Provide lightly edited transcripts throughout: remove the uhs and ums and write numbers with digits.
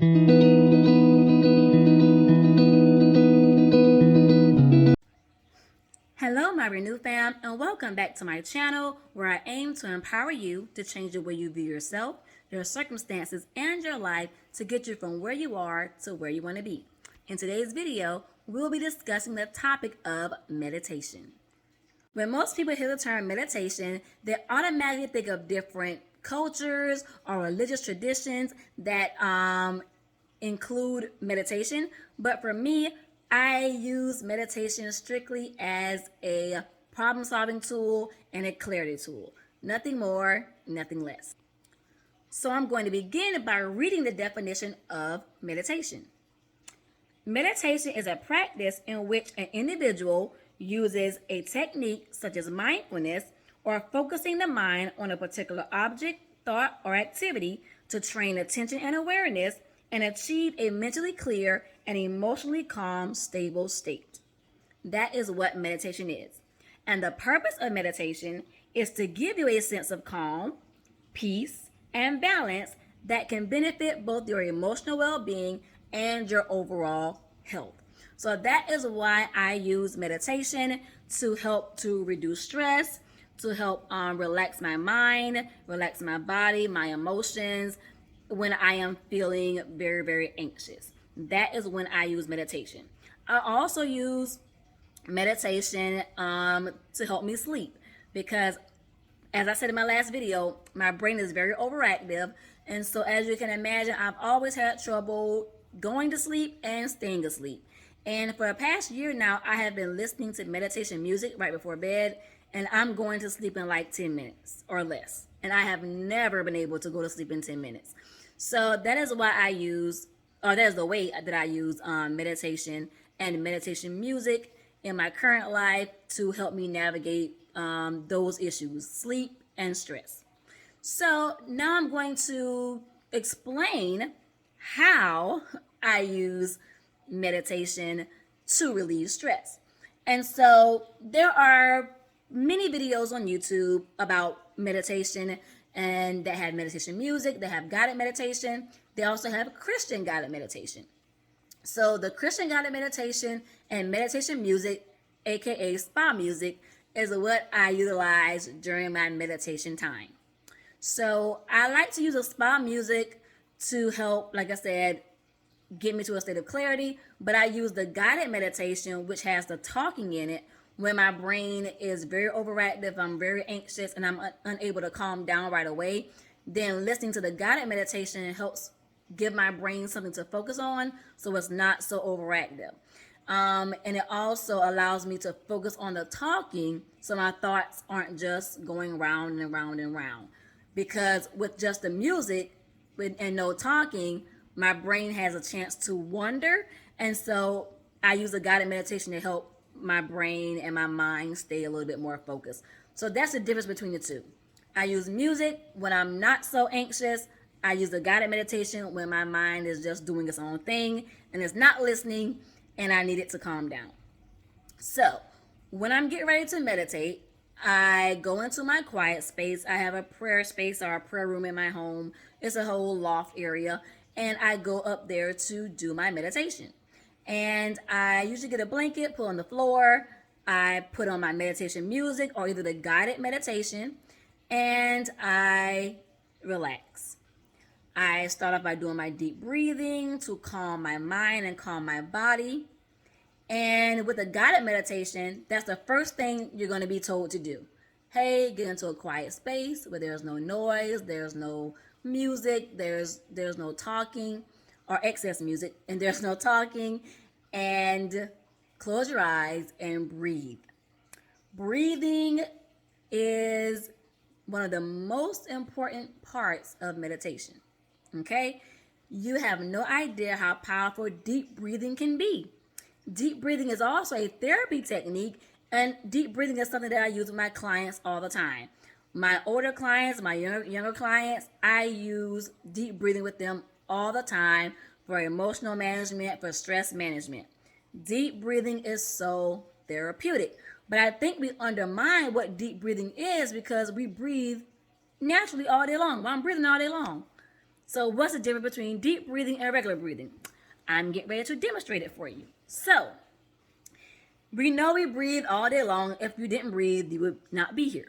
Hello, my Renew fam, and welcome back to my channel where I aim to empower you to change the way you view yourself, your circumstances, and your life to get you from where you are to where you want to be. In today's video, we'll be discussing the topic of meditation. When most people hear the term meditation, they automatically think of different cultures or religious traditions that include meditation. But for me, I use meditation strictly as a problem solving tool and a clarity tool. Nothing more, nothing less. So I'm going to begin by reading the definition of meditation. Meditation is a practice in which an individual uses a technique such as mindfulness or focusing the mind on a particular object, thought, or activity to train attention and awareness and achieve a mentally clear and emotionally calm, stable state. That is what meditation is. And the purpose of meditation is to give you a sense of calm, peace, and balance that can benefit both your emotional well-being and your overall health. So that is why I use meditation to help to reduce stress, to help relax my mind, relax my body, my emotions when I am feeling very, very anxious. That is when I use meditation. I also use meditation to help me sleep because, as I said in my last video, my brain is very overactive. And so, as you can imagine, I've always had trouble going to sleep and staying asleep. And for the past year now, I have been listening to meditation music right before bed, and I'm going to sleep in like 10 minutes or less. And I have never been able to go to sleep in 10 minutes. So that is why I use, or that is the way that I use meditation and meditation music in my current life to help me navigate those issues, sleep and stress. So now I'm going to explain how I use meditation to relieve stress. And so there are many videos on YouTube about meditation and that have meditation music, they have guided meditation. They also have Christian guided meditation. So the Christian guided meditation and meditation music, aka spa music, is what I utilize during my meditation time. So I like to use a spa music to help, like I said, get me to a state of clarity, but I use the guided meditation, which has the talking in it, when my brain is very overactive, I'm very anxious, and I'm unable to calm down right away. Then listening to the guided meditation helps give my brain something to focus on so it's not so overactive. And it also allows me to focus on the talking so my thoughts aren't just going round and round and round. Because with just the music and no talking, my brain has a chance to wander. And so I use a guided meditation to help my brain and my mind stay a little bit more focused. So that's the difference between the two. I use music when I'm not so anxious. I use the guided meditation when my mind is just doing its own thing and it's not listening and I need it to calm down. So when I'm getting ready to meditate, I go into my quiet space. I have a prayer space or a prayer room in my home. It's a whole loft area. And I go up there to do my meditation. And I usually get a blanket, put on the floor. I put on my meditation music or either the guided meditation. And I relax. I start off by doing my deep breathing to calm my mind and calm my body. And with a guided meditation, that's the first thing you're going to be told to do. Hey, get into a quiet space where there's no noise, there's no music, there's no talking or excess music, and there's no talking, and close your eyes and breathe. Breathing is one of the most important parts of meditation. Okay? You have no idea how powerful deep breathing can be. Deep breathing is also a therapy technique, and deep breathing is something that I use with my clients all the time. My older clients, my younger clients, I use deep breathing with them all the time for emotional management, for stress management. Deep breathing is so therapeutic. But I think we undermine what deep breathing is because we breathe naturally all day long. Well, I'm breathing all day long. So what's the difference between deep breathing and regular breathing? I'm getting ready to demonstrate it for you. So we know we breathe all day long. If you didn't breathe, you would not be here.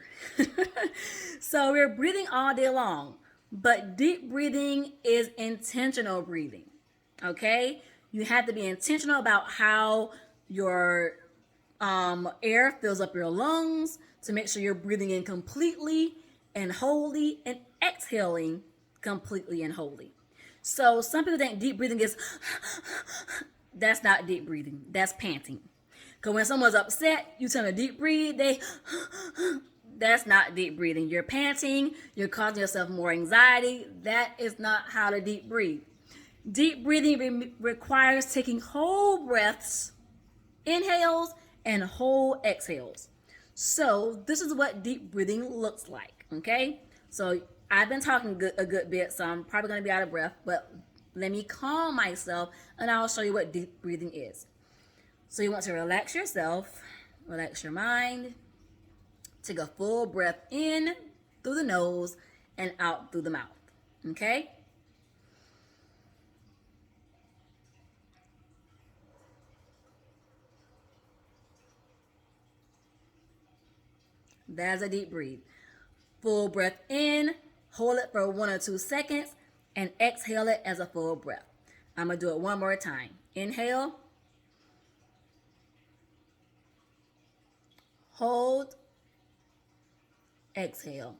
So we're breathing all day long. But deep breathing is intentional breathing. Okay? You have to be intentional about how your air fills up your lungs to make sure you're breathing in completely and wholly and exhaling completely and wholly. So some people think deep breathing is that's not deep breathing. That's panting. Because when someone's upset, you tell them to deep breathe, that's not deep breathing. You're panting, you're causing yourself more anxiety. That is not how to deep breathe. Deep breathing requires taking whole breaths, inhales, and whole exhales. So this is what deep breathing looks like, okay? So I've been talking a good bit, so I'm probably going to be out of breath, but let me calm myself and I'll show you what deep breathing is. So you want to relax yourself, relax your mind, take a full breath in through the nose and out through the mouth, okay? That's a deep breathe. Full breath in, hold it for 1 or 2 seconds, and exhale it as a full breath. I'm going to do it one more time. Inhale, hold, exhale.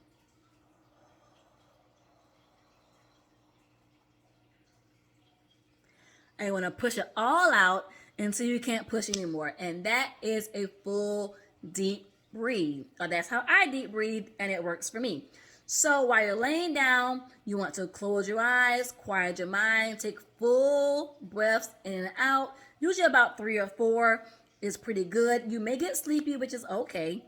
And you want to push it all out until you can't push anymore. And that is a full deep breathe. Or that's how I deep breathe, and it works for me. So while you're laying down, you want to close your eyes, quiet your mind, take full breaths in and out. Usually about 3 or 4 is pretty good. You may get sleepy, which is okay.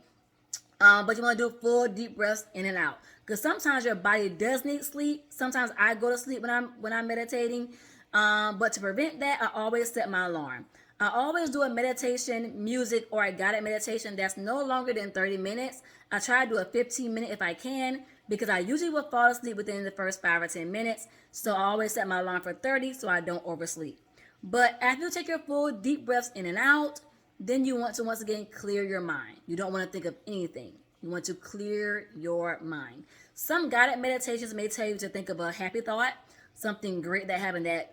But you want to do full deep breaths in and out, because sometimes your body does need sleep. Sometimes I go to sleep when I'm meditating, but to prevent that, I always set my alarm. I always do a meditation music or a guided meditation that's no longer than 30 minutes. I try to do a 15-minute if I can, because I usually will fall asleep within the first 5 or 10 minutes. So I always set my alarm for 30 so I don't oversleep. But after you take your full deep breaths in and out, then you want to once again clear your mind. You don't want to think of anything. You want to clear your mind. Some guided meditations may tell you to think of a happy thought, something great that happened that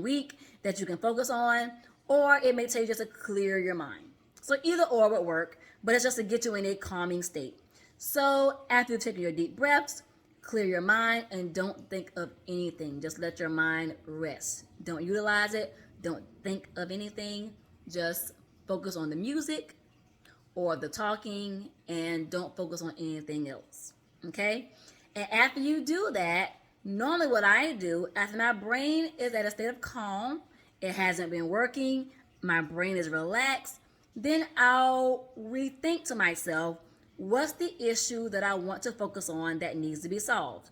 week that you can focus on, or it may tell you just to clear your mind. So either or would work, but it's just to get you in a calming state. So after you've taken your deep breaths, clear your mind and don't think of anything. Just let your mind rest. Don't utilize it. Don't think of anything. Just focus on the music or the talking and don't focus on anything else. Okay? And after you do that, normally what I do, after my brain is at a state of calm, it hasn't been working, my brain is relaxed, then I'll rethink to myself, what's the issue that I want to focus on that needs to be solved?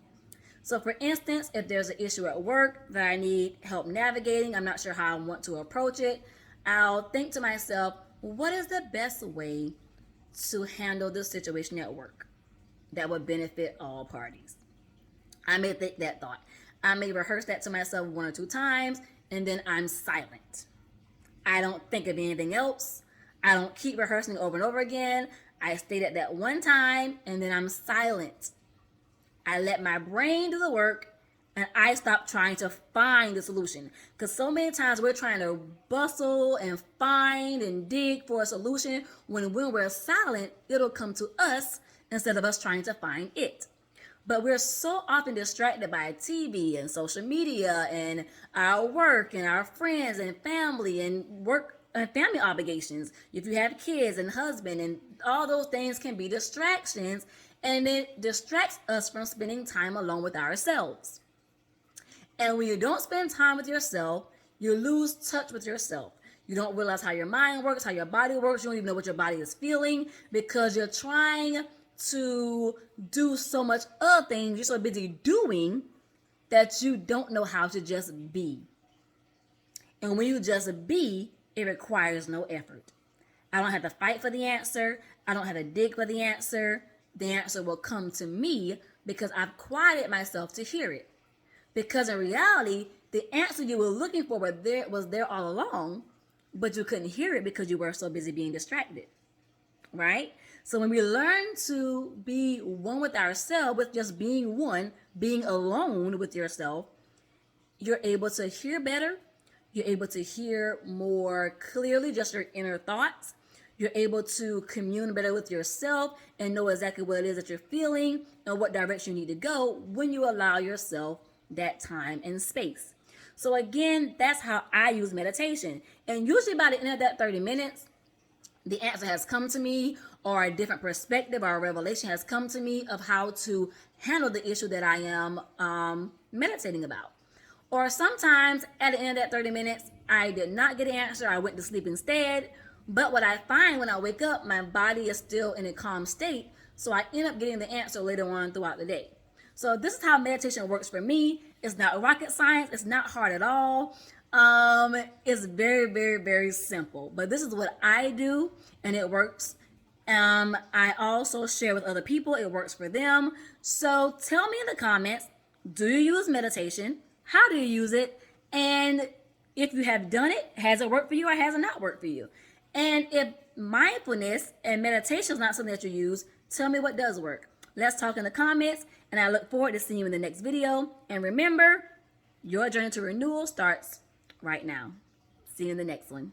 So for instance, if there's an issue at work that I need help navigating, I'm not sure how I want to approach it, I'll think to myself, what is the best way to handle this situation at work that would benefit all parties? I may think that thought. I may rehearse that to myself 1 or 2 times, and then I'm silent. I don't think of anything else. I don't keep rehearsing over and over again. I state it that one time, and then I'm silent. I let my brain do the work, and I stop trying to find the solution. Because so many times we're trying to bustle and find and dig for a solution when we're silent, it'll come to us instead of us trying to find it. But we're so often distracted by TV and social media and our work and our friends and family and work and family obligations. If you have kids and husband, and all those things can be distractions, and it distracts us from spending time alone with ourselves. And when you don't spend time with yourself, you lose touch with yourself. You don't realize how your mind works, how your body works. You don't even know what your body is feeling because you're trying to do so much other things. You're so busy doing that you don't know how to just be. And when you just be, it requires no effort. I don't have to fight for the answer. I don't have to dig for the answer. The answer will come to me because I've quieted myself to hear it. Because in reality, the answer you were looking for was there all along, but you couldn't hear it because you were so busy being distracted, right? So when we learn to be one with ourselves, with just being one, being alone with yourself, you're able to hear better. You're able to hear more clearly just your inner thoughts. You're able to commune better with yourself and know exactly what it is that you're feeling and what direction you need to go when you allow yourself that time and space. So again, that's how I use meditation. And usually by the end of that 30 minutes, the answer has come to me, or a different perspective or a revelation has come to me of how to handle the issue that I am meditating about. Or sometimes at the end of that 30 minutes, I did not get an answer. I went to sleep instead. But what I find when I wake up, my body is still in a calm state. So I end up getting the answer later on throughout the day. So this is how meditation works for me. It's not rocket science. It's not hard at all. It's very, very, very simple. But this is what I do, and it works. I also share with other people. It works for them. So tell me in the comments, do you use meditation? How do you use it? And if you have done it, has it worked for you or has it not worked for you? And if mindfulness and meditation is not something that you use, tell me what does work. Let's talk in the comments, and I look forward to seeing you in the next video. And remember, your journey to renewal starts right now. See you in the next one.